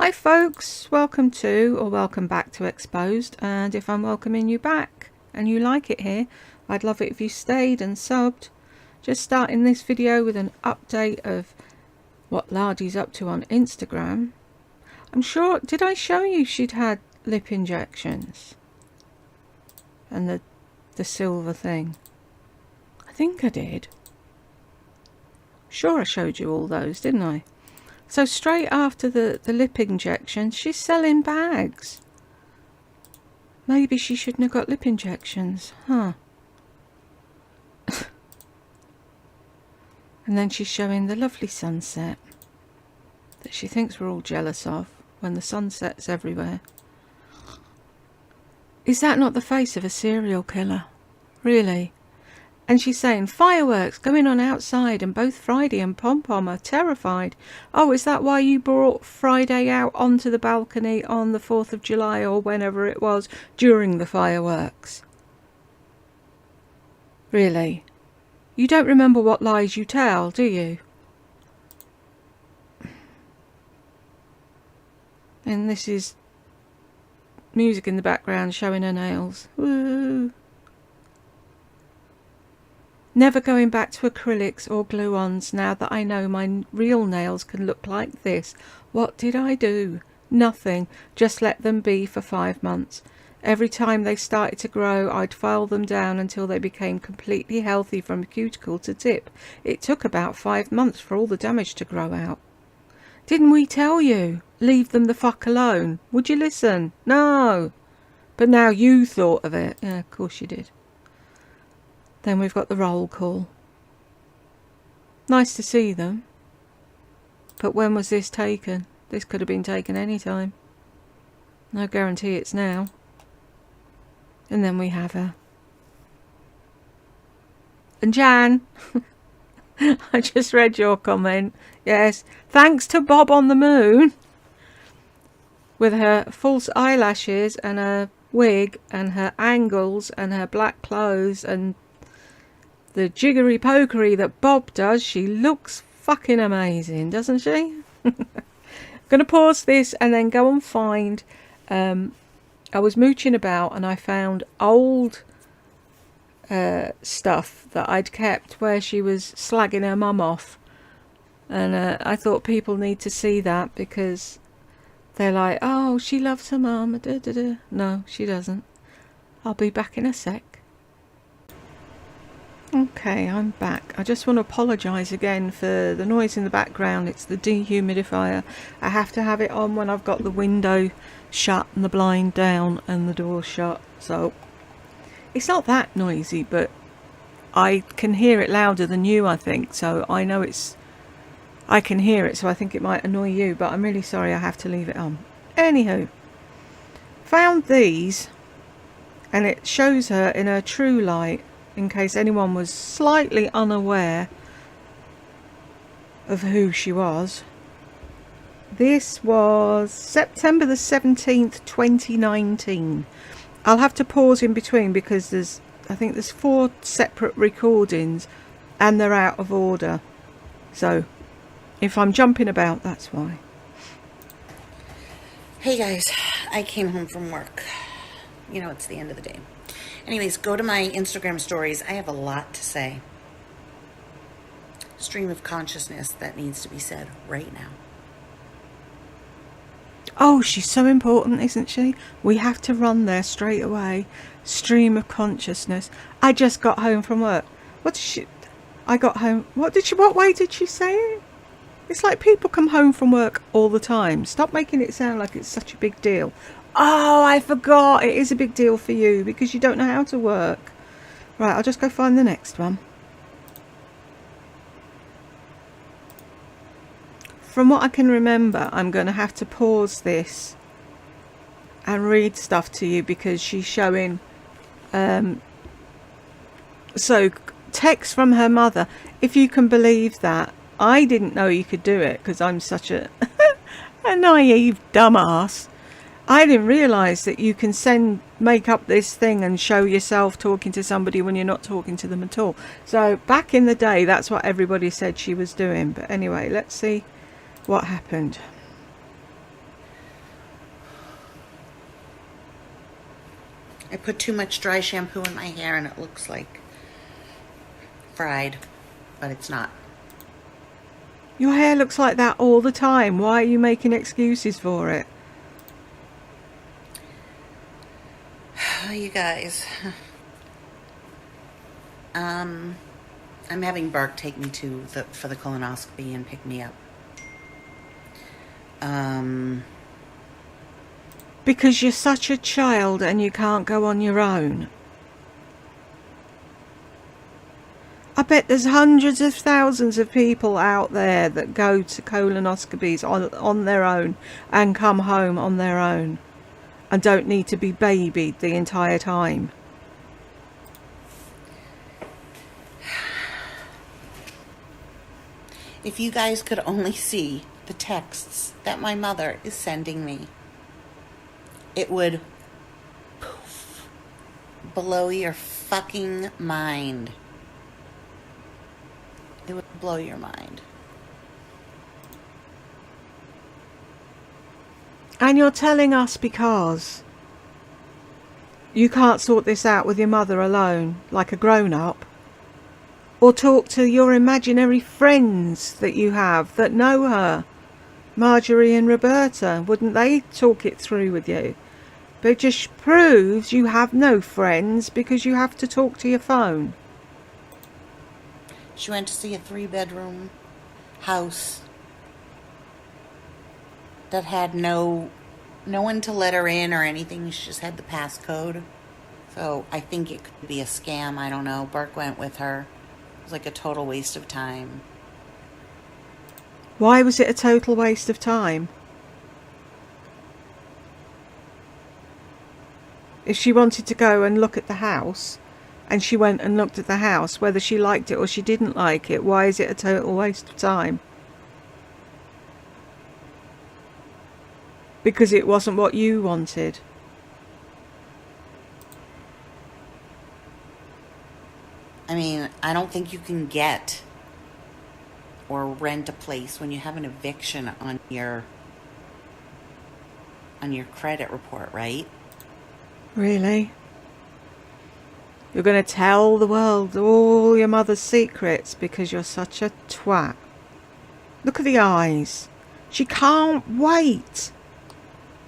Hi folks, welcome to or welcome back to Exposed, and if I'm welcoming you back and you like it here, I'd love it if you stayed and subbed. Just starting this video with an update of what Lardy's up to on Instagram. I'm sure, did I show you she'd had lip injections? And the silver thing? I think I did. Sure I showed you all those, didn't I? So straight after the lip injection, she's selling bags. Maybe she shouldn't have got lip injections, huh? And then she's showing the lovely sunset that she thinks we're all jealous of when the sun sets everywhere. Is that not the face of a serial killer? Really? And she's saying fireworks going on outside, and both Friday and Pom Pom are terrified. Oh, is that why you brought Friday out onto the balcony on the 4th of July or whenever it was during the fireworks? Really? You don't remember what lies you tell, do you? And this is music in the background showing her nails. Woo! Never going back to acrylics or glue-ons now that I know my real nails can look like this. What did I do? Nothing. Just let them be for 5 months. Every time they started to grow, I'd file them down until they became completely healthy from cuticle to tip. It took about 5 months for all the damage to grow out. Didn't we tell you? Leave them the fuck alone. Would you listen? No. But now you thought of it. Yeah, of course you did. Then we've got the roll call. Nice to see them. But when was this taken? This could have been taken any time. No guarantee it's now. And then we have her. And Jan, I just read your comment. Yes, thanks to Bob on the Moon. With her false eyelashes and her wig and her angles and her black clothes and the jiggery pokery that Bob does, she looks fucking amazing, doesn't she? I'm going to pause this and then go and find... I was mooching about and I found old stuff that I'd kept where she was slagging her mum off. And I thought people need to see that because they're like, oh, she loves her mum. Da, da, da. No, she doesn't. I'll be back in a sec. Okay, I'm back. I just want to apologise again for the noise in the background. It's the dehumidifier. I have to have it on when I've got the window shut and the blind down and the door shut. So it's not that noisy, but I can hear it louder than you, I think. So I know I can hear it, so I think it might annoy you, but I'm really sorry I have to leave it on. Anywho, found these, and it shows her in her true light, in case anyone was slightly unaware of who she was. This was September the 17th, 2019. I'll have to pause in between because I think there's 4 separate recordings and they're out of order. So if I'm jumping about, that's why. Hey guys, I came home from work. You know, it's the end of the day. Anyways, go to my Instagram stories. I have a lot to say. Stream of consciousness that needs to be said right now. Oh, she's so important, isn't she? We have to run there straight away. Stream of consciousness. I just got home from work. I got home. What way did she say it? It's like people come home from work all the time. Stop making it sound like it's such a big deal. Oh, I forgot. It is a big deal for you because you don't know how to work. Right, I'll just go find the next one. From what I can remember, I'm going to have to pause this and read stuff to you because she's showing... So, text from her mother. If you can believe that. I didn't know you could do it because I'm such a naive dumbass. I didn't realise that you can make up this thing and show yourself talking to somebody when you're not talking to them at all. So back in the day, that's what everybody said she was doing. But anyway, let's see what happened. I put too much dry shampoo in my hair and it looks like fried, but it's not. Your hair looks like that all the time. Why are you making excuses for it? Oh, you guys. I'm having Burke take me for the colonoscopy and pick me up. Because you're such a child and you can't go on your own. I bet there's hundreds of thousands of people out there that go to colonoscopies on their own and come home on their own and don't need to be babied the entire time. If you guys could only see the texts that my mother is sending me, it would blow your fucking mind. It would blow your mind. And you're telling us because you can't sort this out with your mother alone, like a grown-up, or talk to your imaginary friends that you have that know her, Marjorie and Roberta. Wouldn't they talk it through with you? But it just proves you have no friends because you have to talk to your phone. She went to see a 3-bedroom house that had no one to let her in or anything. She just had the passcode. So I think it could be a scam. I don't know. Burke went with her. It was like a total waste of time. Why was it a total waste of time? If she wanted to go and look at the house, and she went and looked at the house, whether she liked it or she didn't like it, why is it a total waste of time? Because it wasn't what you wanted. I mean, I don't think you can get or rent a place when you have an eviction on your credit report, right? Really? You're going to tell the world all your mother's secrets because you're such a twat. Look at the eyes. She can't wait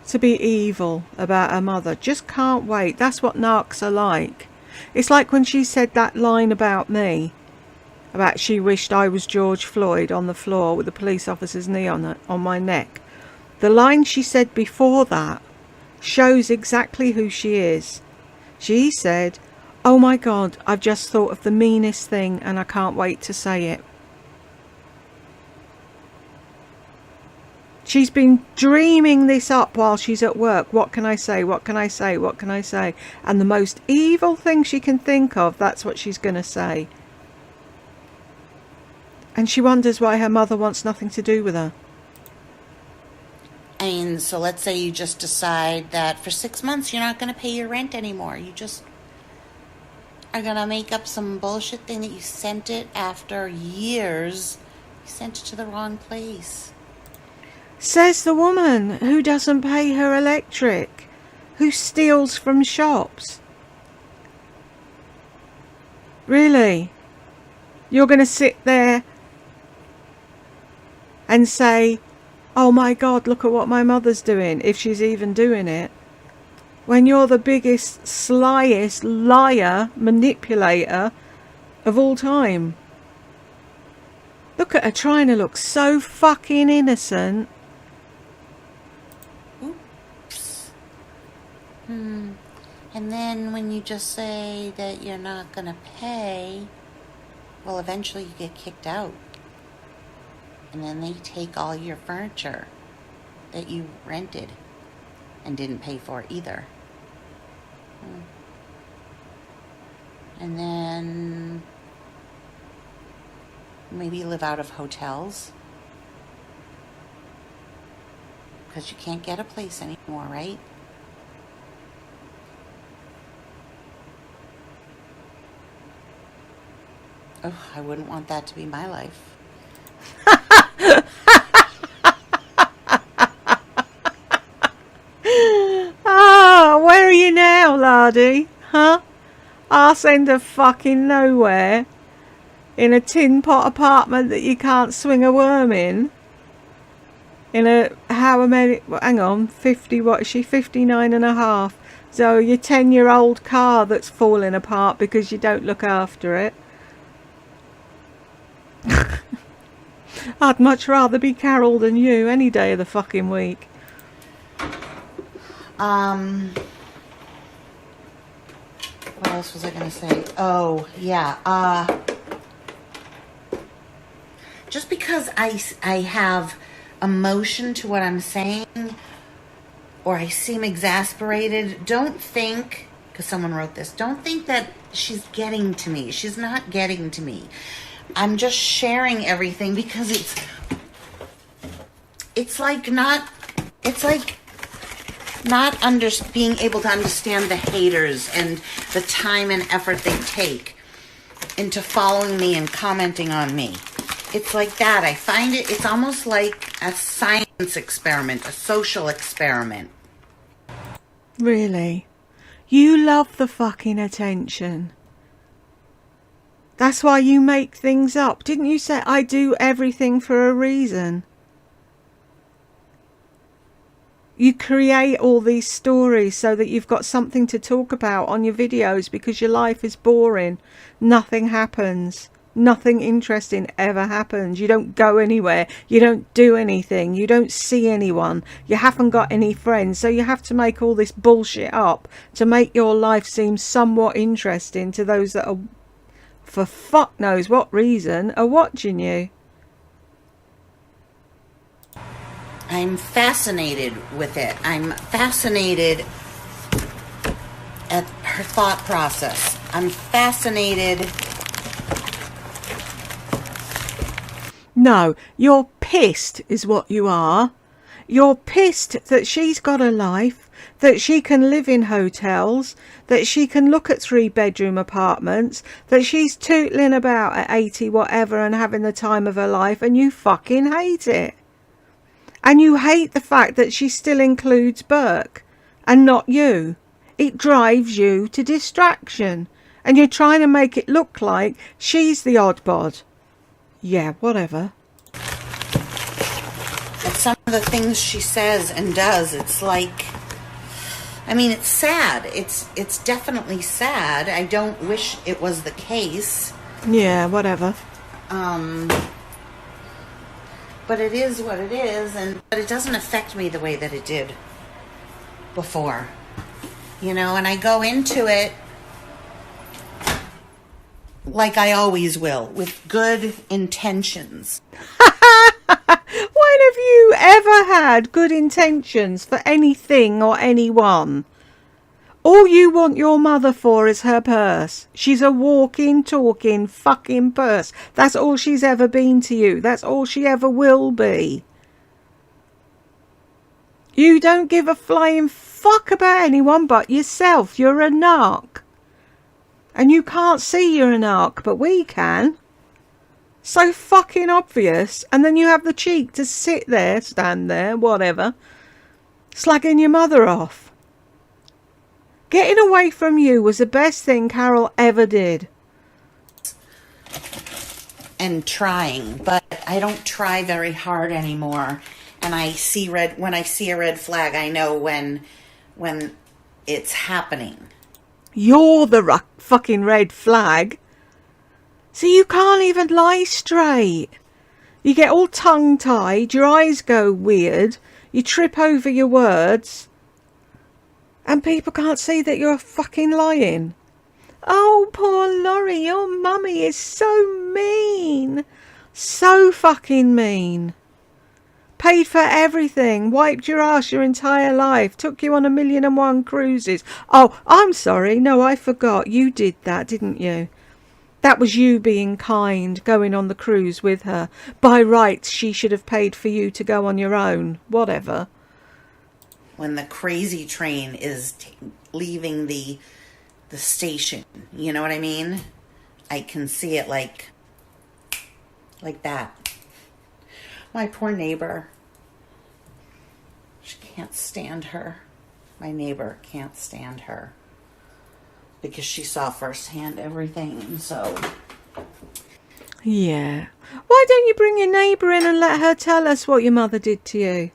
to be evil about her mother. Just can't wait. That's what narcs are like. It's like when she said that line about me, about she wished I was George Floyd on the floor with the police officer's knee on my neck. The line she said before that shows exactly who she is. She said, "Oh my God, I've just thought of the meanest thing and I can't wait to say it." She's been dreaming this up while she's at work. What can I say? What can I say? What can I say? And the most evil thing she can think of, that's what she's going to say. And she wonders why her mother wants nothing to do with her. I mean, so let's say you just decide that for 6 months you're not going to pay your rent anymore. You just are going to make up some bullshit thing that you sent it after years. You sent it to the wrong place. Says the woman who doesn't pay her electric, who steals from shops. Really? You're going to sit there and say, "Oh my God, look at what my mother's doing," if she's even doing it, when you're the biggest, slyest liar, manipulator of all time. Look at her trying to look so fucking innocent. Oops. And then when you just say that you're not going to pay, well, eventually you get kicked out. And then they take all your furniture that you rented and didn't pay for either. And then maybe live out of hotels because you can't get a place anymore, right? Oh, I wouldn't want that to be my life. Where are you now, love? buddy? Huh? Arse end of fucking nowhere. In a tin pot apartment that you can't swing a worm in. In a, how many, hang on, 50, what is she, 59 and a half. So your 10-year-old car that's falling apart because you don't look after it. I'd much rather be Carol than you any day of the fucking week. What else was I gonna say? Oh, yeah, just because I have emotion to what I'm saying, or I seem exasperated, don't think, because someone wrote this, don't think that she's getting to me. She's not getting to me. I'm just sharing everything because it's like not being able to understand the haters and the time and effort they take into following me and commenting on me. It's like that. I find it's almost like a science experiment, a social experiment. Really? You love the fucking attention. That's why you make things up. Didn't you say I do everything for a reason? You create all these stories so that you've got something to talk about on your videos because your life is boring. Nothing happens. Nothing interesting ever happens. You don't go anywhere. You don't do anything. You don't see anyone. You haven't got any friends. So you have to make all this bullshit up to make your life seem somewhat interesting to those that are, for fuck knows what reason, are watching you. I'm fascinated with it. I'm fascinated at her thought process. I'm fascinated. No, you're pissed is what you are. You're pissed that she's got a life, that she can live in hotels, that she can look at 3-bedroom apartments, that she's tootling about at 80 whatever and having the time of her life, and you fucking hate it. And you hate the fact that she still includes Burke and not you. It drives you to distraction. And you're trying to make it look like she's the odd bod. Yeah, whatever. At some of the things she says and does, it's like, I mean, it's sad. It's definitely sad. I don't wish it was the case. Yeah, whatever. But it is what it is, but it doesn't affect me the way that it did before. You know, and I go into it like I always will, with good intentions. When have you ever had good intentions for anything or anyone? All you want your mother for is her purse. She's a walking, talking, fucking purse. That's all she's ever been to you. That's all she ever will be. You don't give a flying fuck about anyone but yourself. You're a narc. And you can't see you're a narc, but we can. So fucking obvious. And then you have the cheek to sit there, stand there, whatever, slagging your mother off. Getting away from you was the best thing Carol ever did. And trying, but I don't try very hard anymore. And I see when I see a red flag, I know when it's happening. You're the fucking red flag. So you can't even lie straight. You get all tongue-tied, your eyes go weird, you trip over your words, and people can't see that you're fucking lying. Oh, poor Laurie, your mummy is so mean. So fucking mean. Paid for everything, wiped your ass your entire life, took you on 1,000,001 cruises. Oh, I'm sorry, no, I forgot. You did that, didn't you? That was you being kind, going on the cruise with her. By rights, she should have paid for you to go on your own. Whatever. When the crazy train is leaving the station, you know what I mean? I can see it like that. My poor neighbor. She can't stand her. My neighbor can't stand her. because she saw firsthand everything, and so... Yeah. Why don't you bring your neighbour in and let her tell us what your mother did to you?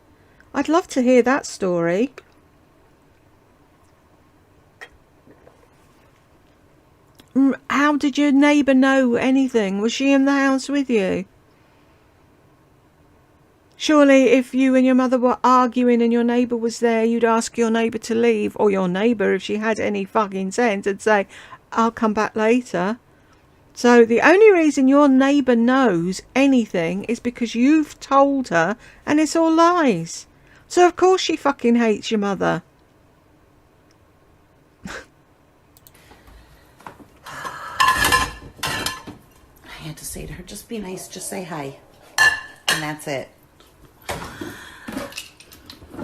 I'd love to hear that story. How did your neighbour know anything? Was she in the house with you? Surely if you and your mother were arguing and your neighbour was there, you'd ask your neighbour to leave, or your neighbour, if she had any fucking sense, and say, I'll come back later. So the only reason your neighbour knows anything is because you've told her, and it's all lies. So of course she fucking hates your mother. I had to say to her, just be nice, just say hi. And that's it.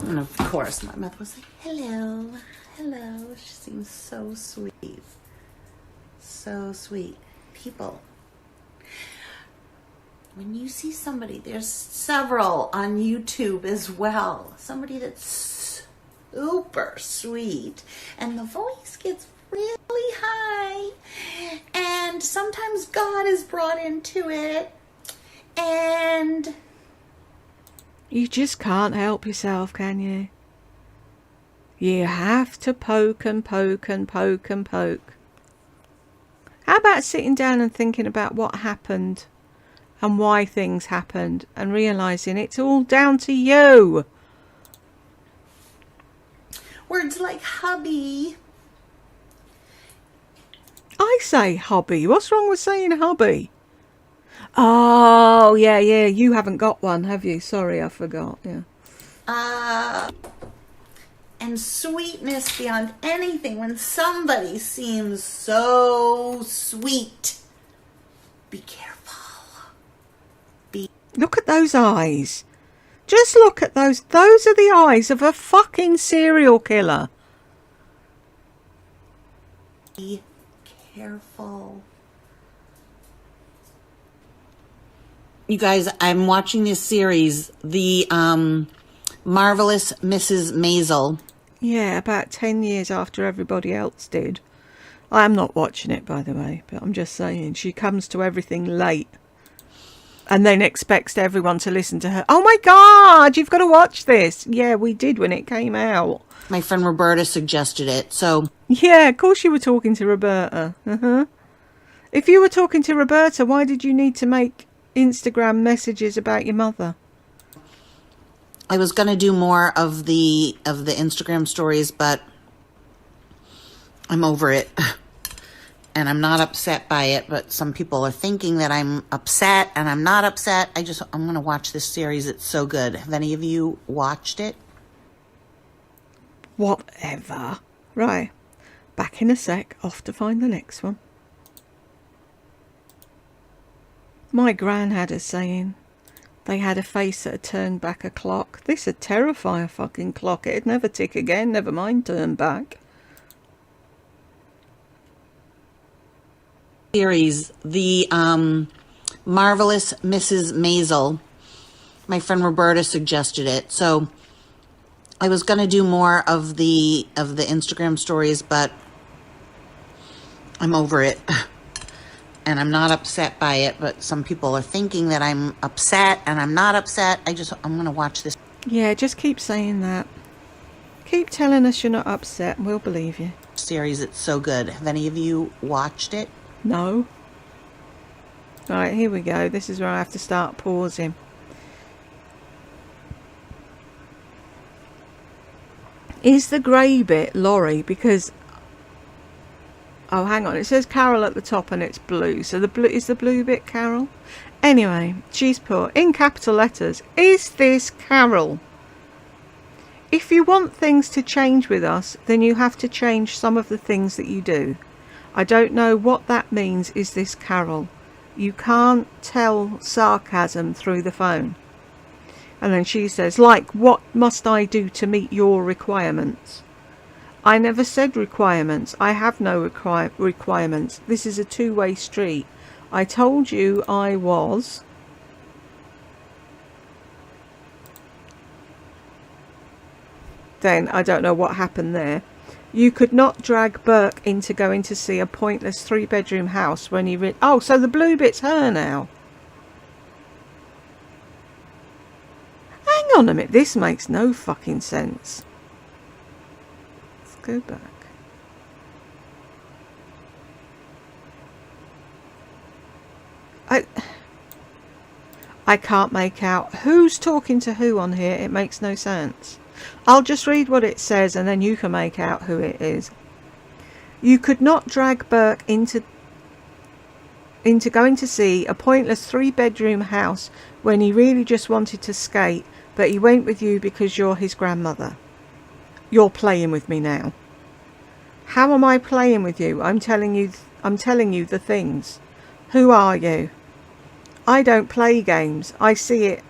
And of course, my mother was like, hello, hello. She seems so sweet. So sweet. People, when you see somebody, there's several on YouTube as well. Somebody that's super sweet. And the voice gets really high. And sometimes God is brought into it. And you just can't help yourself, can you? You have to poke and poke and poke and poke. How about sitting down and thinking about what happened and why things happened and realising it's all down to you? words like hubby. I say hubby. What's wrong with saying hubby? Oh, yeah, you haven't got one, have you? Sorry, I forgot, yeah. And sweetness beyond anything. When somebody seems so sweet, be careful. Look at those eyes. Just look at those. Those are the eyes of a fucking serial killer. Be careful. You guys, I'm watching this series, the Marvelous Mrs. Maisel. Yeah, about 10 years after everybody else did. I am not watching it, by the way, but I'm just saying, she comes to everything late and then expects everyone to listen to her. Oh my God, you've got to watch this. Yeah, we did when it came out. My friend Roberta suggested it, so... Yeah, of course you were talking to Roberta. If you were talking to Roberta, why did you need to make Instagram messages about your mother? I was going to do more of the Instagram stories, but I'm over it. And I'm not upset by it, but some people are thinking that I'm upset, and I'm not upset. I'm going to watch this series. It's so good. Have any of you watched it? Whatever. Right. Back in a sec. Off to find the next one. My gran had a saying. They had a face that had turned back a clock. This would terrify a fucking clock. It'd never tick again, never mind turn back. Series, the Marvelous Mrs. Maisel. My friend Roberta suggested it, so I was going to do more of the Instagram stories, but I'm over it. And I'm not upset by it, but some people are thinking that I'm upset, and I'm not upset. I'm going to watch this. Yeah, just keep saying that. Keep telling us you're not upset and we'll believe you. Series, it's so good. Have any of you watched it? No. Right, here we go. This is where I have to start pausing. Is the grey bit Laurie? Because... oh, hang on. It says Carol at the top and it's blue. So is the blue bit Carol? Anyway, she's put in capital letters, is this Carol? If you want things to change with us, then you have to change some of the things that you do. I don't know what that means, is this Carol? You can't tell sarcasm through the phone. And then she says, like, what must I do to meet your requirements? I never said requirements. I have no requirements. This is a two-way street. I told you I was... Then I don't know what happened there. You could not drag Burke into going to see a pointless 3-bedroom house when he oh, so the blue bit's her now. Hang on a minute, this makes no fucking sense. Let's go back. I can't make out who's talking to who on here. It makes no sense. I'll just read what it says and then you can make out who it is. You could not drag Burke into going to see a pointless 3-bedroom house when he really just wanted to skate, but he went with you because you're his grandmother. You're playing with me now. How am I playing with you? I'm telling you the things. Who are you? I don't play games. I see it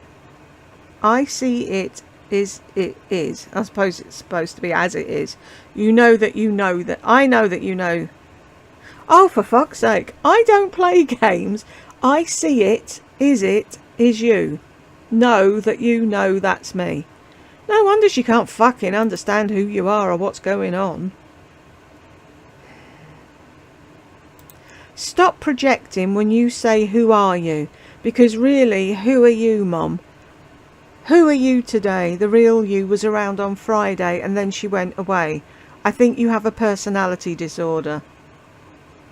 is it is. I suppose it's supposed to be as it is. You know that you know that I know that you know. Oh, for fuck's sake. I don't play games. I see it is you. Know that you know that's me. No wonder she can't fucking understand who you are or what's going on. Stop projecting when you say who are you? Because really, who are you, Mum? Who are you today? The real you was around on Friday and then she went away. I think you have a personality disorder.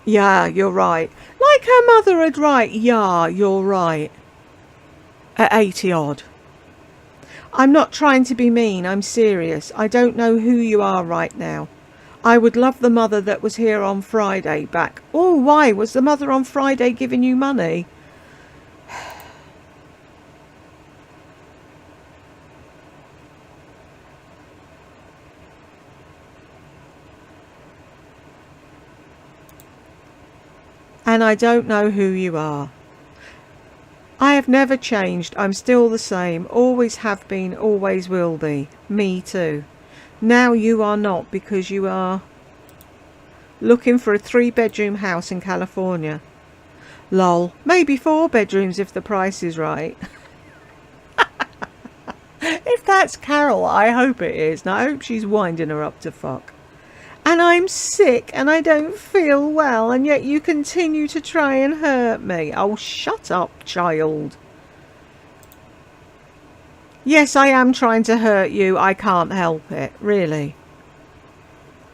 Yeah, you're right. Like her mother had right. Yeah, you're right. At 80 odd. I'm not trying to be mean, I'm serious. I don't know who you are right now. I would love the mother that was here on Friday back. Oh, why? Was the mother on Friday giving you money? And I don't know who you are. I have never changed. I'm still the same. Always have been, always will be. Me too. Now you are not because you are looking for a 3-bedroom house in California. Lol. Maybe 4 bedrooms if the price is right. If that's Carol, I hope it is. And I hope she's winding her up to fuck. And I'm sick and I don't feel well and yet you continue to try and hurt me. Oh, shut up, child. Yes, I am trying to hurt you. I can't help it, really.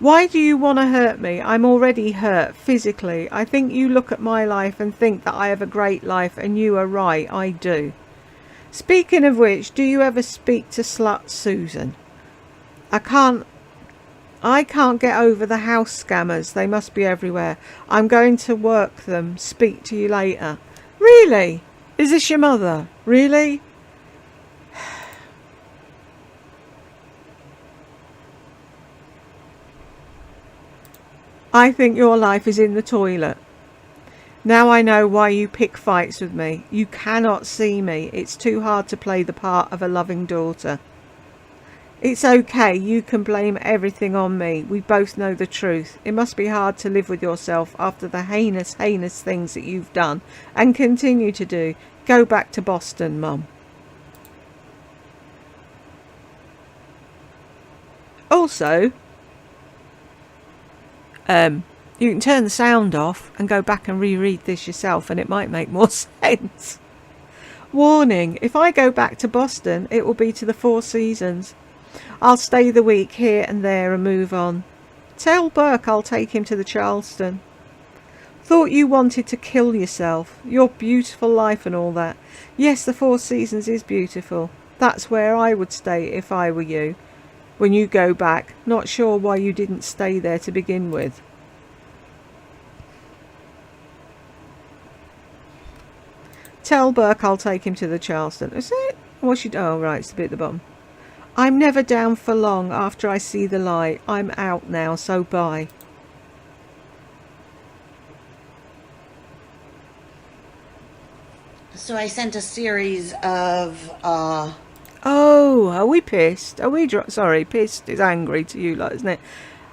Why do you want to hurt me? I'm already hurt physically. I think you look at my life and think that I have a great life and you are right, I do. Speaking of which, do you ever speak to slut Susan? I can't get over the house scammers. They must be everywhere. I'm going to work them. Speak to you later. Really? Is this your mother? Really? I think your life is in the toilet. Now I know why you pick fights with me. You cannot see me. It's too hard to play the part of a loving daughter. It's okay, you can blame everything on me. We both know the truth. It must be hard to live with yourself after the heinous things that you've done and continue to do. Go back to Boston, Mum. Also, you can turn the sound off and go back and reread this yourself and it might make more sense. Warning, if I go back to Boston, it will be to the Four Seasons. I'll stay the week here and there and move on. Tell Burke I'll take him to the Charleston. Thought you wanted to kill yourself. Your beautiful life and all that. Yes, the Four Seasons is beautiful. That's where I would stay if I were you. When you go back, not sure why you didn't stay there to begin with. Tell Burke I'll take him to the Charleston. Is it? What's she? Oh, right, it's the bit at the bottom. I'm never down for long after I see the light. I'm out now, so bye. So I sent a series of, Oh, are we pissed? Are we drunk? Sorry, pissed is angry to you, like, isn't it?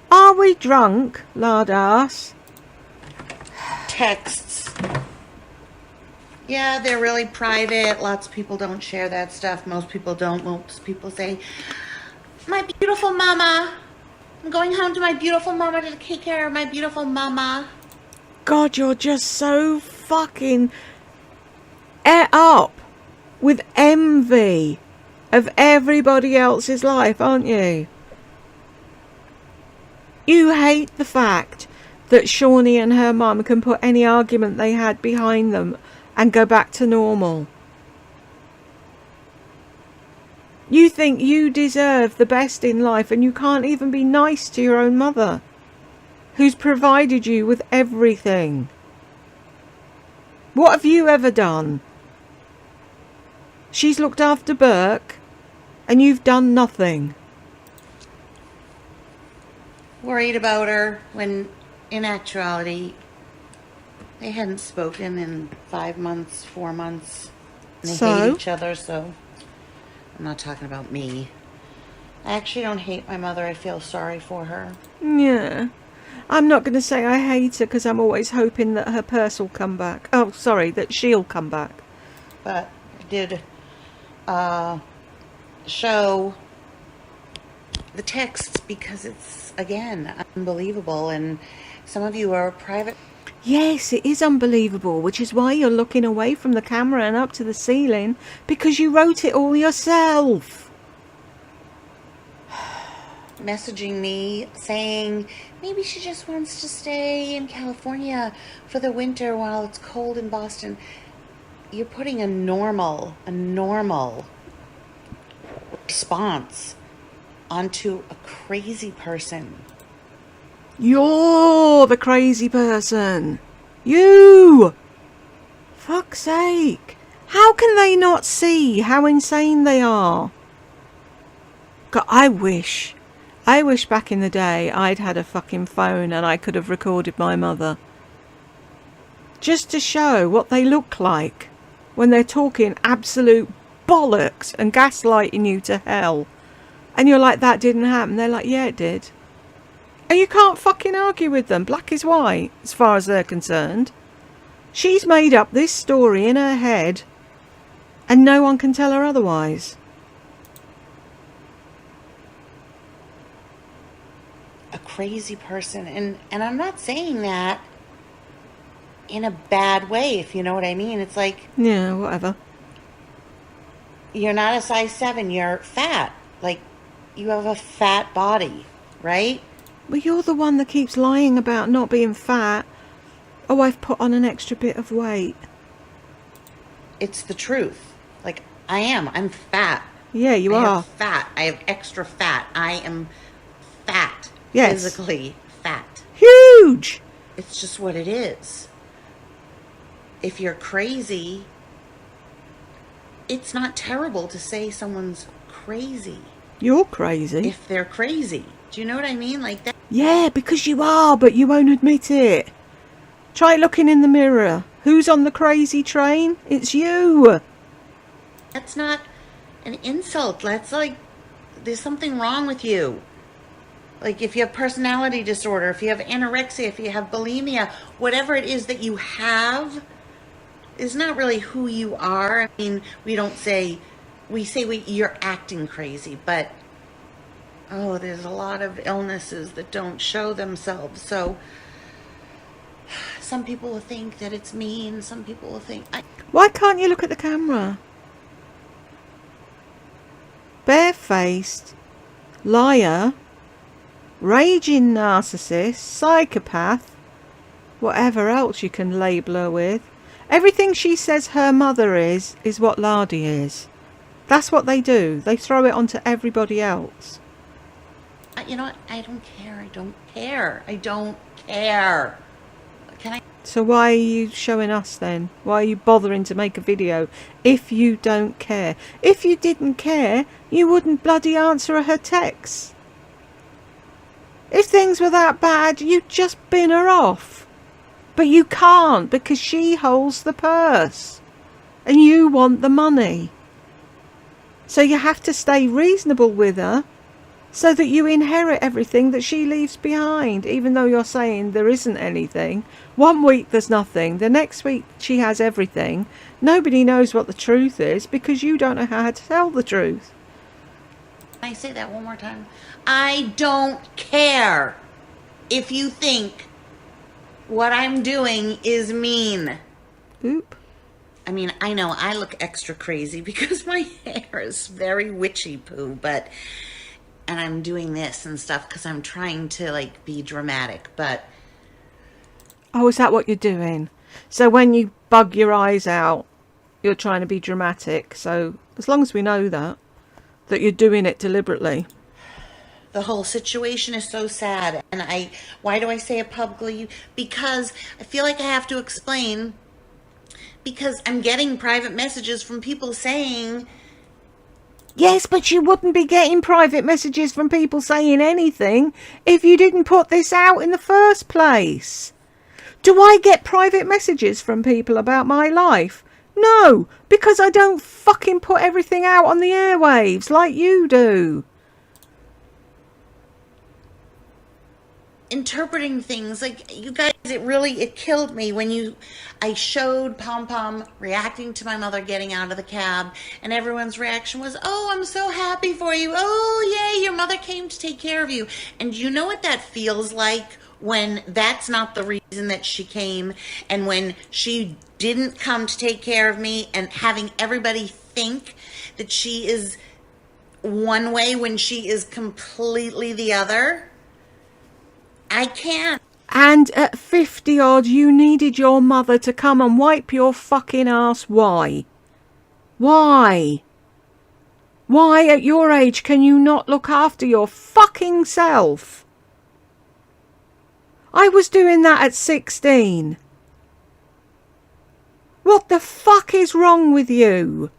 Are we drunk, lard ass? texts. Yeah, they're really private. Lots of people don't share that stuff. Most people don't. Most people say, "My beautiful mama." I'm going home to my beautiful mama to take care of my beautiful mama. God, you're just so fucking ate up with envy of everybody else's life, aren't you? You hate the fact that Shawnee and her mum can put any argument they had behind them and go back to normal. You think you deserve the best in life and you can't even be nice to your own mother, who's provided you with everything. What have you ever done? She's looked after Burke and you've done nothing. Worried about her when in actuality they hadn't spoken in 5 months, 4 months. And they hate each other, so I'm not talking about me. I actually don't hate my mother. I feel sorry for her. Yeah. I'm not going to say I hate her because I'm always hoping that her purse will come back. Oh, sorry, that she'll come back. But I did show the texts because it's, again, unbelievable. And some of you are private. Yes, it is unbelievable, which is why you're looking away from the camera and up to the ceiling, because you wrote it all yourself. Messaging me saying maybe she just wants to stay in California for the winter while it's cold in Boston. You're putting a normal response onto a crazy person. You're the crazy person. You! Fuck's sake. How can they not see how insane they are? God, I wish back in the day I'd had a fucking phone and I could have recorded my mother. Just to show what they look like when they're talking absolute bollocks and gaslighting you to hell. And you're like, that didn't happen. They're like, yeah, it did. And you can't fucking argue with them. Black is white, as far as they're concerned. She's made up this story in her head, and no one can tell her otherwise. A crazy person. And I'm not saying that in a bad way, if you know what I mean. It's like, yeah, whatever. You're not a size 7, you're fat. Like, you have a fat body, right? Well, you're the one that keeps lying about not being fat. Oh, I've put on an extra bit of weight. It's the truth. Like, I'm fat. Yeah, you I are. have fat. I have extra fat. I am fat. Yes. Physically fat. Huge! It's just what it is. If you're crazy, it's not terrible to say someone's crazy. You're crazy. If they're crazy. Do you know what I mean? Like that. Yeah, because you are, but you won't admit it. Try looking in the mirror. Who's on the crazy train? It's you. That's not an insult. That's like, there's something wrong with you. Like, if you have personality disorder, if you have anorexia, if you have bulimia, whatever it is that you have is not really who you are. I mean, we say you're acting crazy, but there's a lot of illnesses that don't show themselves. So some people will think that it's mean. Some people will think... Why can't you look at the camera? Barefaced, liar, raging narcissist, psychopath, whatever else you can label her with. Everything she says her mother is what Lardy is. That's what they do. They throw it onto everybody else. You know what? I don't care. I don't care. I don't care. Can I? So why are you showing us then? Why are you bothering to make a video if you don't care? If you didn't care, you wouldn't bloody answer her texts. If things were that bad, you'd just bin her off. But you can't because she holds the purse. And you want the money. So you have to stay reasonable with her so that you inherit everything that she leaves behind, even though you're saying there isn't anything. 1 week there's nothing, the next week she has everything. Nobody knows what the truth is because you don't know how to tell the truth. Can I say that one more time? I don't care if you think what I'm doing is mean. Oop. I mean, I know I look extra crazy because my hair is very witchy poo, and I'm doing this and stuff because I'm trying to like be dramatic, but Oh, is that what you're doing? So when you bug your eyes out, you're trying to be dramatic. So as long as we know that you're doing it deliberately. the whole situation is so sad. And why do I say it publicly? Because I feel like I have to explain, because I'm getting private messages from people saying, Yes, but you wouldn't be getting private messages from people saying anything if you didn't put this out in the first place. Do I get private messages from people about my life? No, because I don't fucking put everything out on the airwaves like you do. interpreting things like, you guys, it killed me when I showed Pom Pom reacting to my mother getting out of the cab, and everyone's reaction was, oh, I'm so happy for you, oh yay, your mother came to take care of you. And you know what that feels like when that's not the reason that she came, and when she didn't come to take care of me, and having everybody think that she is one way when she is completely the other. I can't. And at 50 odd, you needed your mother to come and wipe your fucking ass. Why? Why? Why at your age can you not look after your fucking self? I was doing that at 16. What the fuck is wrong with you?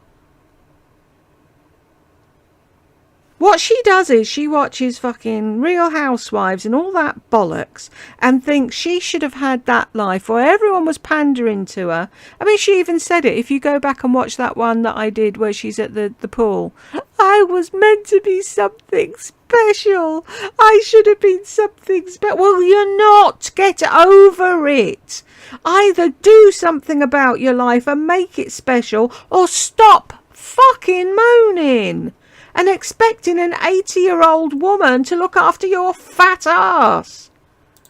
What she does is she watches fucking Real Housewives and all that bollocks and thinks she should have had that life where everyone was pandering to her. I mean, she even said it. If you go back and watch that one that I did where she's at the pool, I was meant to be something special. I should have been something special. Well, you're not. Get over it. Either do something about your life and make it special, or stop fucking moaning and expecting an 80-year-old woman to look after your fat ass.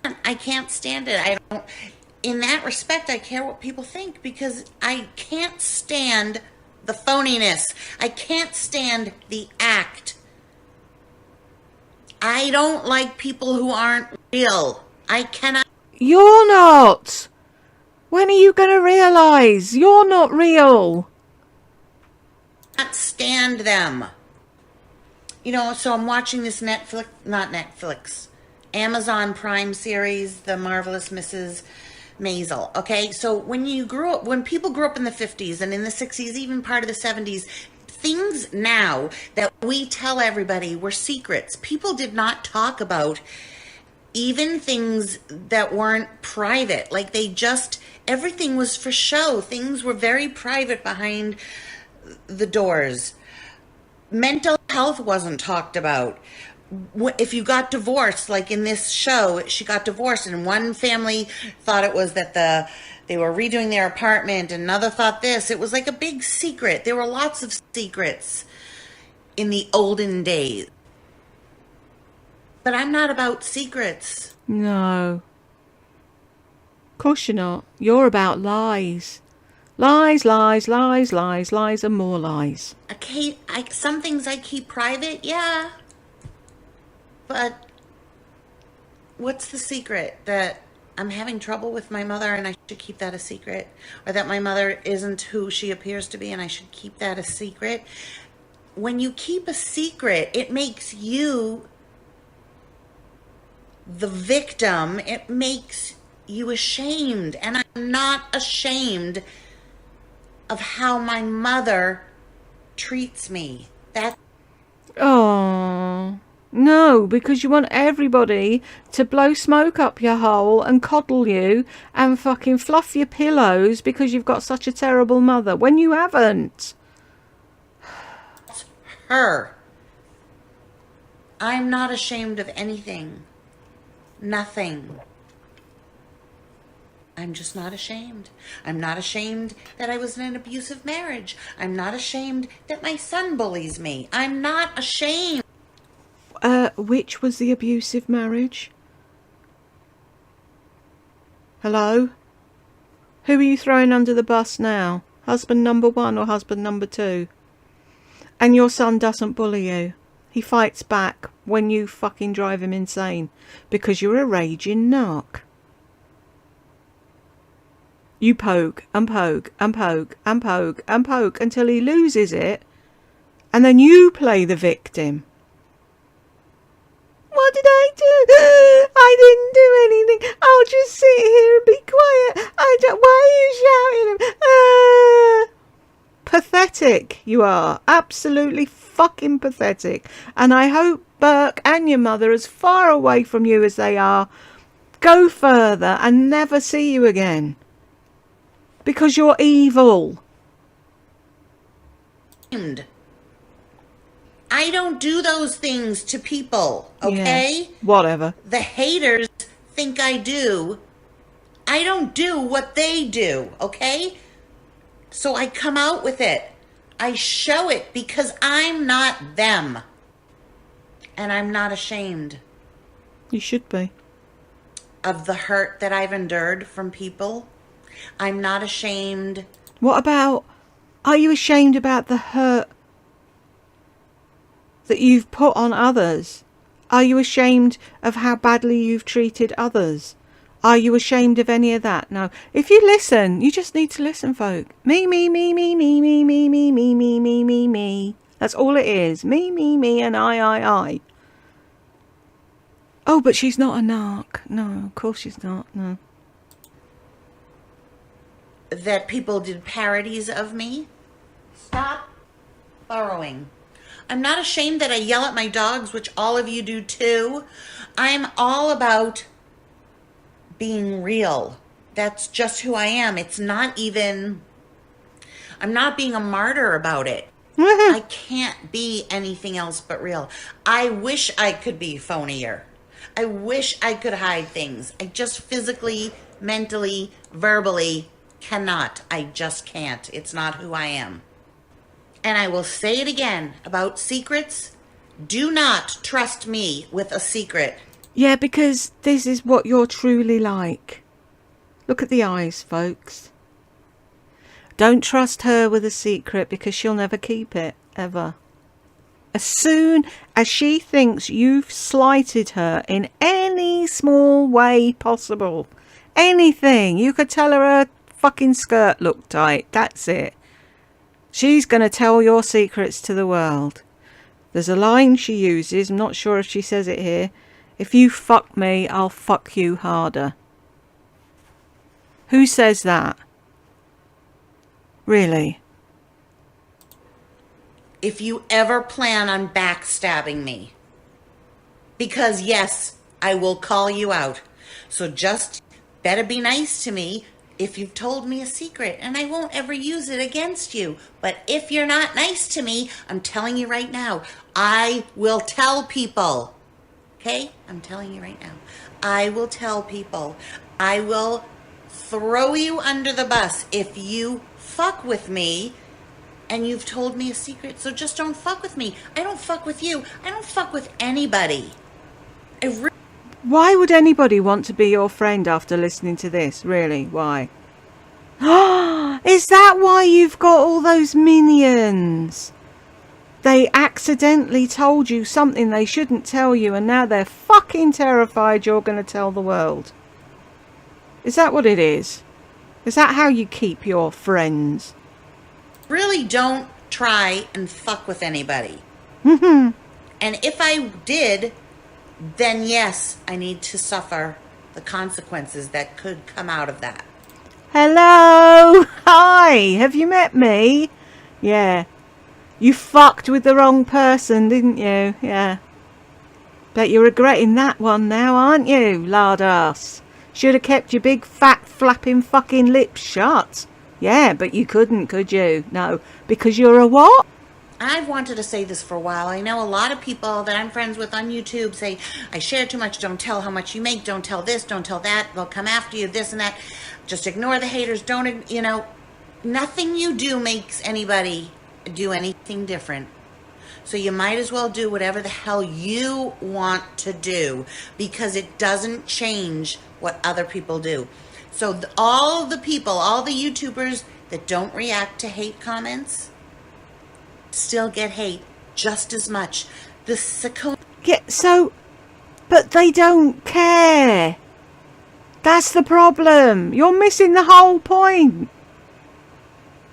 I can't stand it. I don't. In that respect, I care what people think, because I can't stand the phoniness. I can't stand the act. I don't like people who aren't real. I cannot. You're not. When are you going to realise you're not real? Stand them. You know, so I'm watching this Amazon Prime series, The Marvelous Mrs. Maisel. Okay, so when people grew up in the 50s and in the 60s, even part of the 70s, things now that we tell everybody were secrets. People did not talk about even things that weren't private. Like, everything was for show. Things were very private behind the doors. Mental health wasn't talked about. If you got divorced, like in this show, she got divorced, and one family thought it was that they were redoing their apartment, and another thought this. It was like a big secret. There were lots of secrets in the olden days. But I'm not about secrets. No. Of course you're not. You're about lies. Lies, lies, lies, lies, lies, and more lies. Some things I keep private, yeah. But what's the secret? That I'm having trouble with my mother and I should keep that a secret? Or that my mother isn't who she appears to be and I should keep that a secret? When you keep a secret, it makes you the victim. It makes you ashamed. And I'm not ashamed of how my mother treats me. Oh, no, because you want everybody to blow smoke up your hole and coddle you and fucking fluff your pillows because you've got such a terrible mother when you haven't. Her. I'm not ashamed of anything. Nothing. I'm just not ashamed. I'm not ashamed that I was in an abusive marriage. I'm not ashamed that my son bullies me. I'm not ashamed. which was the abusive marriage? Hello? Who are you throwing under the bus now? Husband number 1 or husband number 2? And your son doesn't bully you. He fights back when you fucking drive him insane because you're a raging narc. You poke and poke and poke and poke and poke until he loses it, and then you play the victim. What did I do? I didn't do anything. I'll just sit here and be quiet. Why are you shouting? Pathetic you are. Absolutely fucking pathetic. And I hope Burke and your mother, as far away from you as they are, go further and never see you again. Because you're evil. I don't do those things to people, okay? Yeah, whatever. The haters think I do. I don't do what they do, okay? So I come out with it. I show it because I'm not them. And I'm not ashamed. You should be. Of the hurt that I've endured from people. I'm not ashamed. What about, are you ashamed about the hurt that you've put on others? Are you ashamed of how badly you've treated others? Are you ashamed of any of that? No. If you listen, you just need to listen, folk. Me, me, me, me, me, me, me, me, me, me, me, me, me. That's all it is. Me, me, me, and I. Oh, but she's not a narc. No, of course she's not. No. That people did parodies of me. Stop borrowing. I'm not ashamed that I yell at my dogs, which all of you do too. I'm all about being real. That's just who I am. It's not even, I'm not being a martyr about it. I can't be anything else but real. I wish I could be phonier. I wish I could hide things. I just physically, mentally, verbally cannot. I just can't. It's not who I am. And I will say it again about secrets. Do not trust me with a secret. Yeah, because this is what you're truly like. Look at the eyes, folks. Don't trust her with a secret because she'll never keep it, ever. As soon as she thinks you've slighted her in any small way possible, anything, you could tell her her fucking skirt looked tight, that's it. She's going to tell your secrets to the world. There's a line she uses, I'm not sure if she says it here. If you fuck me, I'll fuck you harder. Who says that? Really? If you ever plan on backstabbing me, because yes, I will call you out. So just better be nice to me if you've told me a secret, and I won't ever use it against you. But if you're not nice to me, I'm telling you right now, I will tell people. Okay? I'm telling you right now. I will tell people. I will throw you under the bus if you fuck with me and you've told me a secret. So just don't fuck with me. I don't fuck with you. I don't fuck with anybody. Why would anybody want to be your friend after listening to this? Really? Why? Is that why you've got all those minions? They accidentally told you something they shouldn't tell you, and now they're fucking terrified you're going to tell the world. Is that what it is? Is that how you keep your friends? Really don't try and fuck with anybody. And if I did, then yes, I need to suffer the consequences that could come out of that. Hello! Hi! Have you met me? Yeah. You fucked with the wrong person, didn't you? Yeah. Bet you're regretting that one now, aren't you, lard ass? Should have kept your big fat flapping fucking lips shut. Yeah, but you couldn't, could you? No, because you're a what? I've wanted to say this for a while. I know a lot of people that I'm friends with on YouTube say, I share too much, don't tell how much you make, don't tell this, don't tell that, they'll come after you, this and that. Just ignore the haters, don't, nothing you do makes anybody do anything different. So you might as well do whatever the hell you want to do, because it doesn't change what other people do. So all the people, all the YouTubers that don't react to hate comments still get hate just as much. The Sakone. Yeah, so, but they don't care. That's the problem. You're missing the whole point.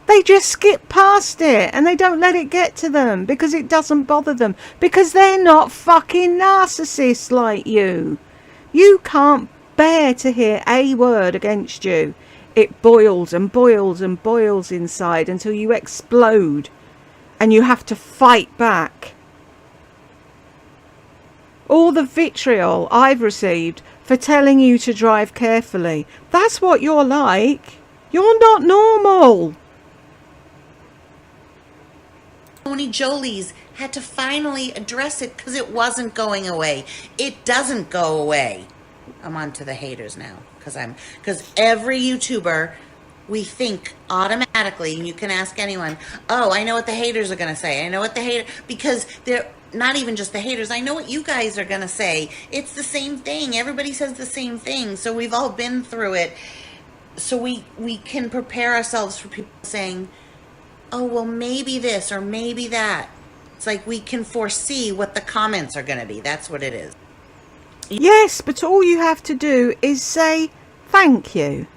They just skip past it and they don't let it get to them because it doesn't bother them. Because they're not fucking narcissists like you. You can't bear to hear a word against you. It boils and boils and boils inside until you explode and you have to fight back. All the vitriol I've received for telling you to drive carefully. That's what you're like. You're not normal. Tony Jolie's had to finally address it because it wasn't going away. It doesn't go away. I'm on to the haters now because every YouTuber, we think automatically, and you can ask anyone, oh, I know what the haters are going to say. I know what the haters, because they're not even just the haters. I know what you guys are going to say. It's the same thing. Everybody says the same thing. So we've all been through it. So we can prepare ourselves for people saying, oh, well, maybe this or maybe that. It's like we can foresee what the comments are going to be. That's what it is. Yes, but all you have to do is say thank you.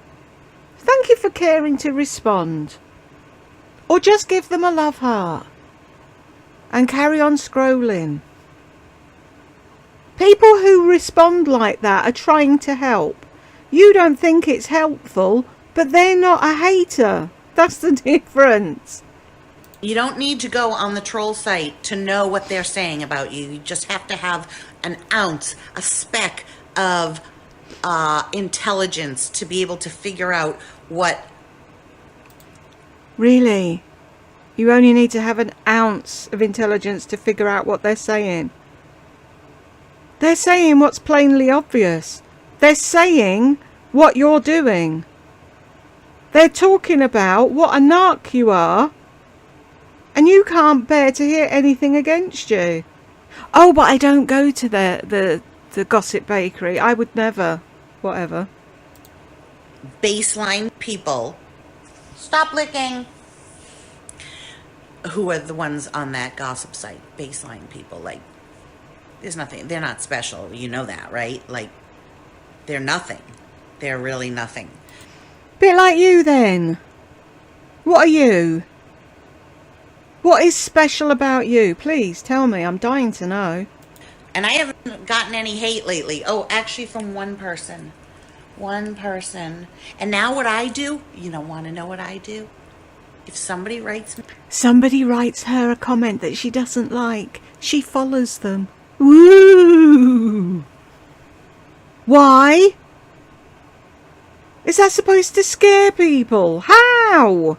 Thank you for caring to respond. Or just give them a love heart. And carry on scrolling. People who respond like that are trying to help. You don't think it's helpful, but they're not a hater. That's the difference. You don't need to go on the troll site to know what they're saying about you. You just have to have an ounce, a speck of intelligence to be able to figure out what... Really? You only need to have an ounce of intelligence to figure out what they're saying. They're saying what's plainly obvious. They're saying what you're doing. They're talking about what a narc you are, and you can't bear to hear anything against you. Oh, but I don't go to the gossip bakery. I would never. Whatever. Baseline people. Stop licking. Who are the ones on that gossip site? Baseline people. Like, there's nothing. They're not special. You know that, right? Like, they're nothing. They're really nothing. Bit like you then. What are you? What is special about you? Please tell me. I'm dying to know. And I haven't gotten any hate lately. Oh, actually from one person. One person. And now what I do, you don't want to know what I do? If somebody writes me... Somebody writes her a comment that she doesn't like. She follows them. Woo! Why? Is that supposed to scare people? How?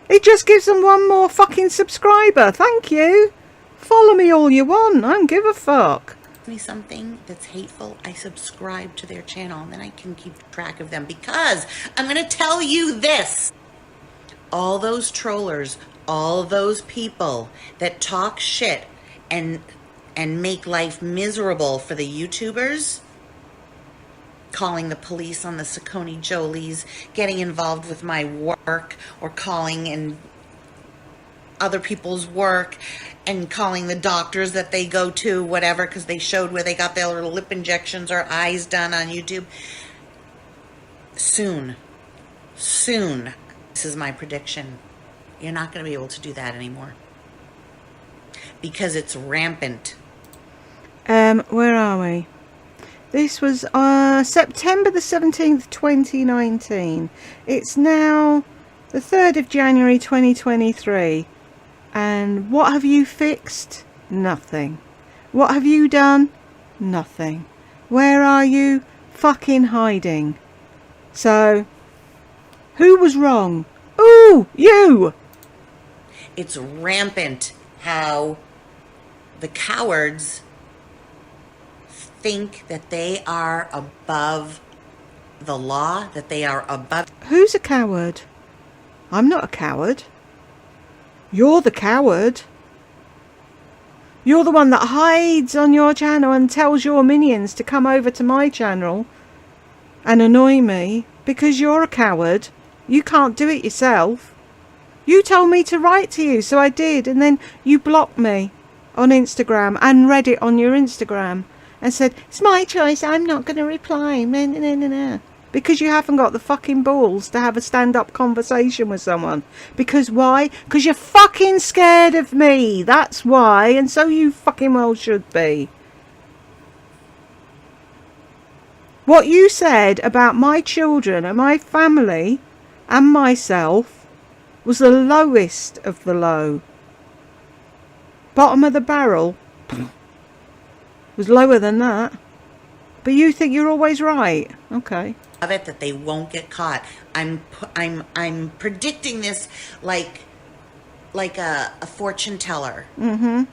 It just gives them one more fucking subscriber. Thank you. Follow me all you want. I don't give a fuck. Me something that's hateful, I subscribe to their channel and then I can keep track of them, because I'm going to tell you this. All those trollers, all those people that talk shit and make life miserable for the YouTubers, calling the police on the Sakone Jolies, getting involved with my work, or calling in other people's work and calling the doctors that they go to, whatever, because they showed where they got their little lip injections or eyes done on YouTube. Soon, this is my prediction, you're not going to be able to do that anymore. Because it's rampant. Where are we? This was September the 17th, 2019. It's now the 3rd of January, 2023. And what have you fixed? Nothing. What have you done? Nothing. Where are you? Fucking hiding. So, who was wrong? Ooh, you! It's rampant how the cowards think that they are above the law, that they are above... Who's a coward? I'm not a coward. You're the coward. You're the one that hides on your channel and tells your minions to come over to my channel and annoy me because you're a coward. You can't do it yourself. You told me to write to you, so I did, and then you blocked me on Instagram and read it on your Instagram and said, it's my choice, I'm not going to reply. Nah, nah, nah, nah. Because you haven't got the fucking balls to have a stand-up conversation with someone. Because why? Because you're fucking scared of me. That's why. And so you fucking well should be. What you said about my children and my family and myself was the lowest of the low. Bottom of the barrel was lower than that. But you think you're always right. Okay. Of it that they won't get caught. I'm predicting this like a fortune teller. Mm-hmm.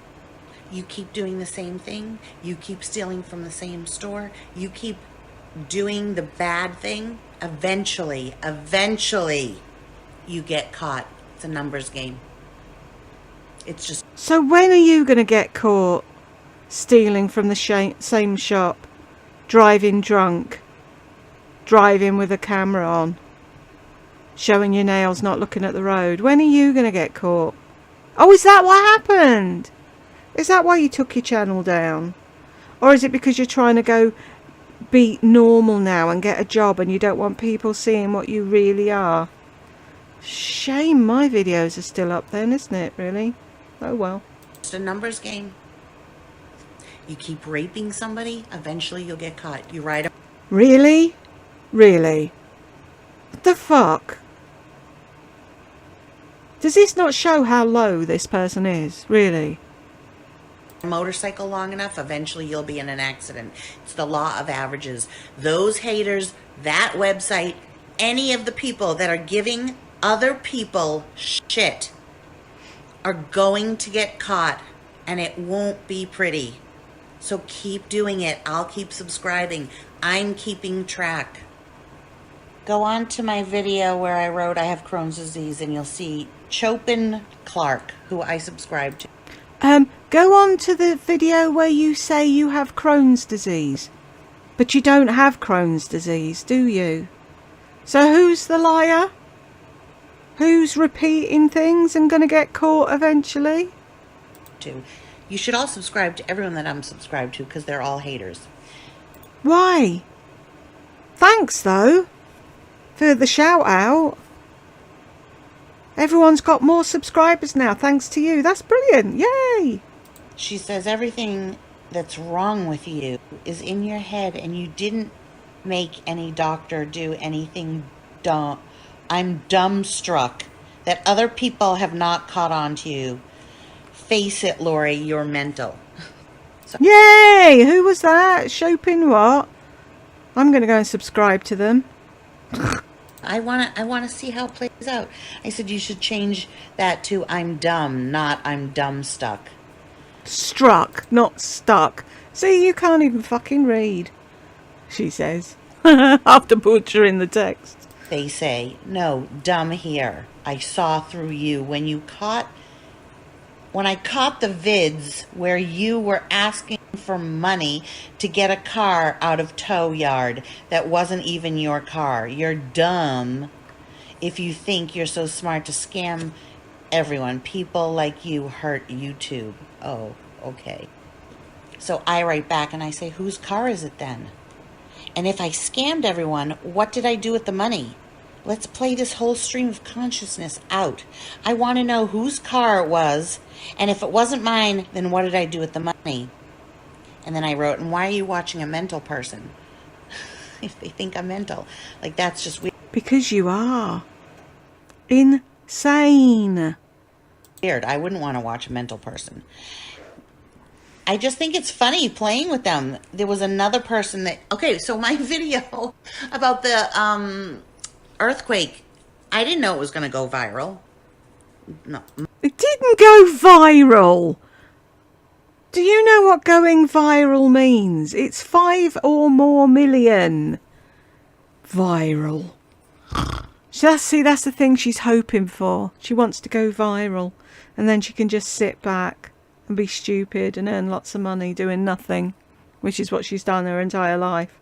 You keep doing the same thing. You keep stealing from the same store. You keep doing the bad thing. Eventually, you get caught. It's a numbers game. It's just... So when are you going to get caught stealing from the same shop, driving drunk, driving with a camera on, showing your nails, not looking at the road? When are you going to get caught? Oh, is that what happened? Is that why you took your channel down? Or is it because you're trying to go be normal now and get a job and you don't want people seeing what you really are? Shame my videos are still up then, isn't it, really? Oh well. It's a numbers game. You keep raping somebody, eventually you'll get caught. You write... Really? Really? What the fuck? Does this not show how low this person is? Really? Motorcycle long enough, eventually you'll be in an accident. It's the law of averages. Those haters, that website, any of the people that are giving other people shit are going to get caught, and it won't be pretty. So keep doing it. I'll keep subscribing. I'm keeping track. Go on to my video where I wrote I have Crohn's disease, and you'll see Chopin Clark, who I subscribe to. Go on to the video where you say you have Crohn's disease. But you don't have Crohn's disease, do you? So who's the liar? Who's repeating things and going to get caught eventually? You should all subscribe to everyone that I'm subscribed to, because they're all haters. Why? Thanks, though, for the shout out. Everyone's got more subscribers now, thanks to you. That's brilliant. Yay! She says everything that's wrong with you is in your head, and you didn't make any doctor do anything dumb. I'm dumbstruck that other people have not caught on to you. Face it, Lori, you're mental. So, yay! Who was that? Chopin what? I'm going to go and subscribe to them. I want to see how it plays out. I said you should change that to I'm dumb, not I'm dumb stuck. Struck, not stuck. See, you can't even fucking read, she says, after butchering the text. They say, no, dumb here. I saw through you when I caught the vids where you were asking for money to get a car out of tow yard that wasn't even your car. You're dumb if you think you're so smart to scam everyone. People like you hurt YouTube. Oh, okay. So I write back and I say, whose car is it then? And if I scammed everyone, what did I do with the money? Let's play this whole stream of consciousness out. I want to know whose car it was, and if it wasn't mine, then what did I do with the money? And then I wrote, and why are you watching a mental person? If they think I'm mental. Like, that's just weird. Because you are. Insane. Weird. I wouldn't want to watch a mental person. I just think it's funny playing with them. There was another person that... Okay, so my video about the earthquake, I didn't know it was going to go viral. No. It didn't go viral. Do you know what going viral means? It's 5 or more million. Viral. That's the thing she's hoping for. She wants to go viral. And then she can just sit back and be stupid and earn lots of money doing nothing, which is what she's done her entire life.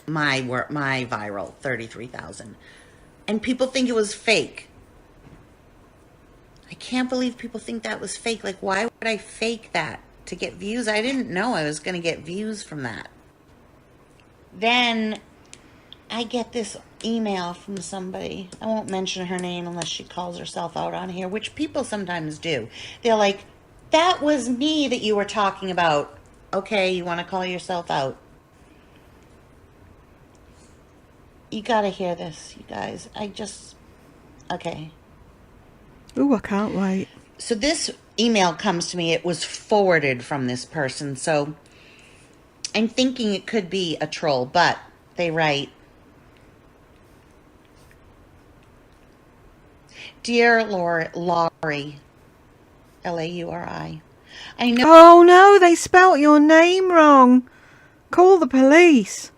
My viral 33,000, and people think it was fake. I can't believe people think that was fake. Like, why would I fake that to get views? I didn't know I was going to get views from that. Then I get this email from somebody. I won't mention her name unless she calls herself out on here, which people sometimes do. They're like, that was me that you were talking about. Okay, you want to call yourself out? You gotta hear this, you guys. Okay. Ooh, I can't wait. So this email comes to me. It was forwarded from this person. So I'm thinking it could be a troll, but they write, Dear Laurie, Lauri, I know Oh no, they spelt your name wrong. Call the police.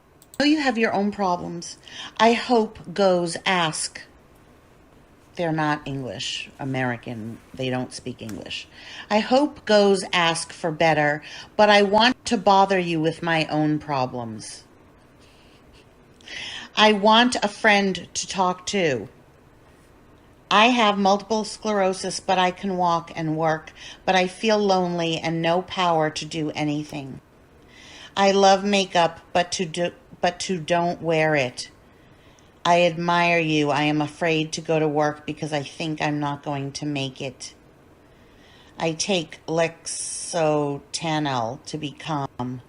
you have your own problems. I hope goes ask. They're not English, American. They don't speak English. I hope goes ask for better, but I want to bother you with my own problems. I want a friend to talk to. I have multiple sclerosis, but I can walk and work, but I feel lonely and no power to do anything. I love makeup, but to don't wear it. I admire you. I am afraid to go to work because I think I'm not going to make it. I take Lexotanil to be calm.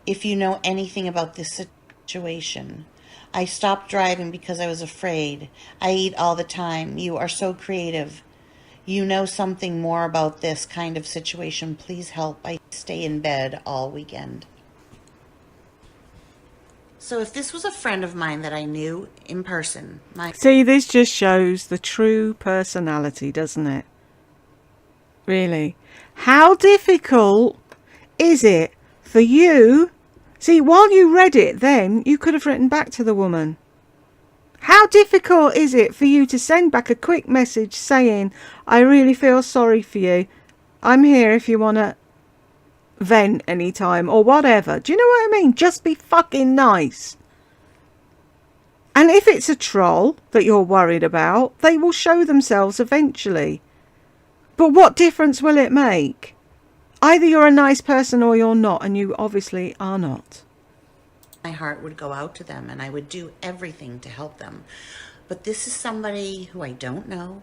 If you know anything about this situation, I stopped driving because I was afraid. I eat all the time. You are so creative. You know something more about this kind of situation. Please help. I stay in bed all weekend. So if this was a friend of mine that I knew in person, See, this just shows the true personality, doesn't it? Really. How difficult is it for you? See, while you read it then, you could have written back to the woman. How difficult is it for you to send back a quick message saying, I really feel sorry for you. I'm here if you want to vent anytime or whatever. Do you know what I mean? Just be fucking nice. And if it's a troll that you're worried about, they will show themselves eventually. But what difference will it make? Either you're a nice person or you're not, and you obviously are not. My heart would go out to them and I would do everything to help them. But this is somebody who I don't know.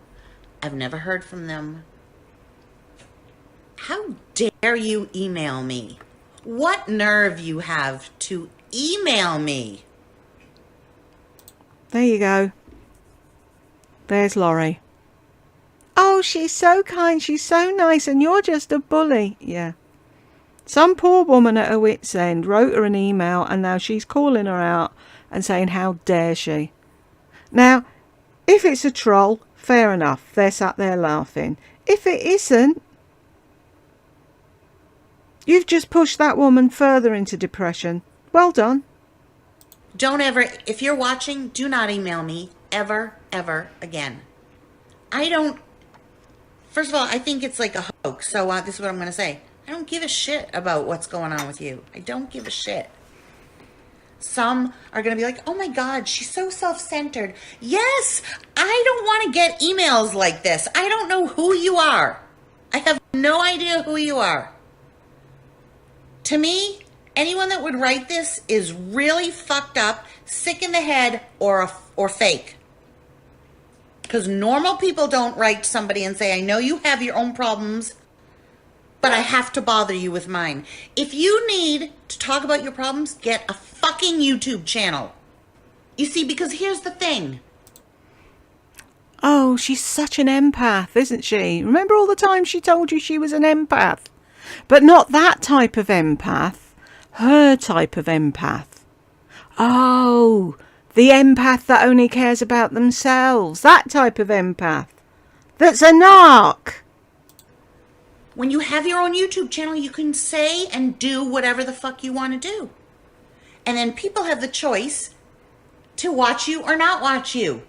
I've never heard from them. How dare you email me? What nerve you have to email me? There you go. There's Laurie. Oh, she's so kind, she's so nice, and you're just a bully. Yeah. Some poor woman at her wit's end wrote her an email, and now she's calling her out and saying, how dare she? Now, if it's a troll, fair enough. They're sat there laughing. If it isn't, you've just pushed that woman further into depression. Well done. Don't ever, if you're watching, do not email me ever, ever again. First of all, I think it's like a hoax. So this is what I'm going to say. I don't give a shit about what's going on with you. I don't give a shit. Some are going to be like, oh my God, she's so self-centered. Yes, I don't want to get emails like this. I don't know who you are. I have no idea who you are. To me, anyone that would write this is really fucked up, sick in the head, or fake. Because normal people don't write to somebody and say, I know you have your own problems, but I have to bother you with mine. If you need to talk about your problems, get a fucking YouTube channel. You see, because here's the thing. Oh, she's such an empath, isn't she? Remember all the time she told you she was an empath? But not that type of empath. Her type of empath. Oh, the empath that only cares about themselves. That type of empath. That's a narc. When you have your own YouTube channel, you can say and do whatever the fuck you want to do. And then people have the choice to watch you or not watch you.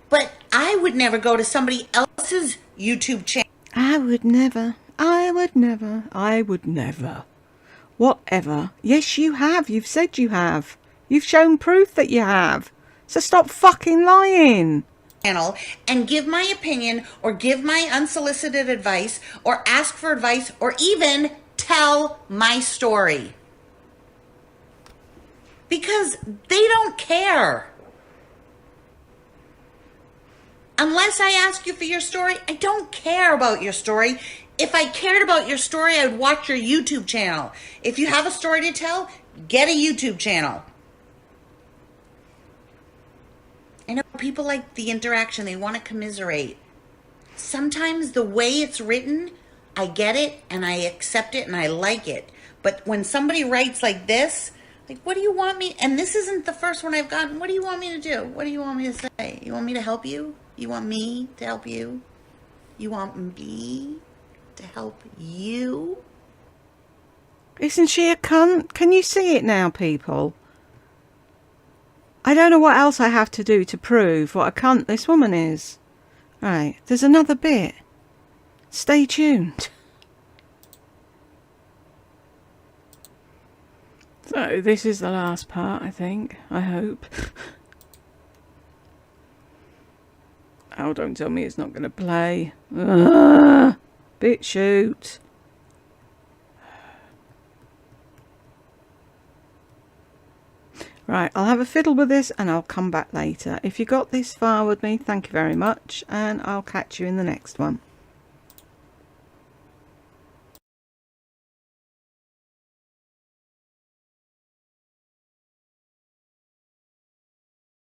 But I would never go to somebody else's YouTube channel. I would never. I would never. I would never. Whatever. Yes, you have. You've said you have. You've shown proof that you have. So stop fucking lying. Channel and give my opinion or give my unsolicited advice or ask for advice or even tell my story. Because they don't care. Unless I ask you for your story, I don't care about your story. If I cared about your story, I would watch your YouTube channel. If you have a story to tell, get a YouTube channel. I know people like the interaction. They want to commiserate. Sometimes the way it's written, I get it and I accept it and I like it. But when somebody writes like this, like, what do you want me? And this isn't the first one I've gotten. What do you want me to do? What do you want me to say? You want me to help you? You want me to help you? You want me to help you? Isn't she a cunt? Can you see it now, people? I don't know what else I have to do to prove what a cunt this woman is. Right, there's another bit. Stay tuned. So, this is the last part, I think. I hope. Oh, don't tell me it's not going to play. Bit shoot. Right, I'll have a fiddle with this and I'll come back later. If you got this far with me, thank you very much, and I'll catch you in the next one.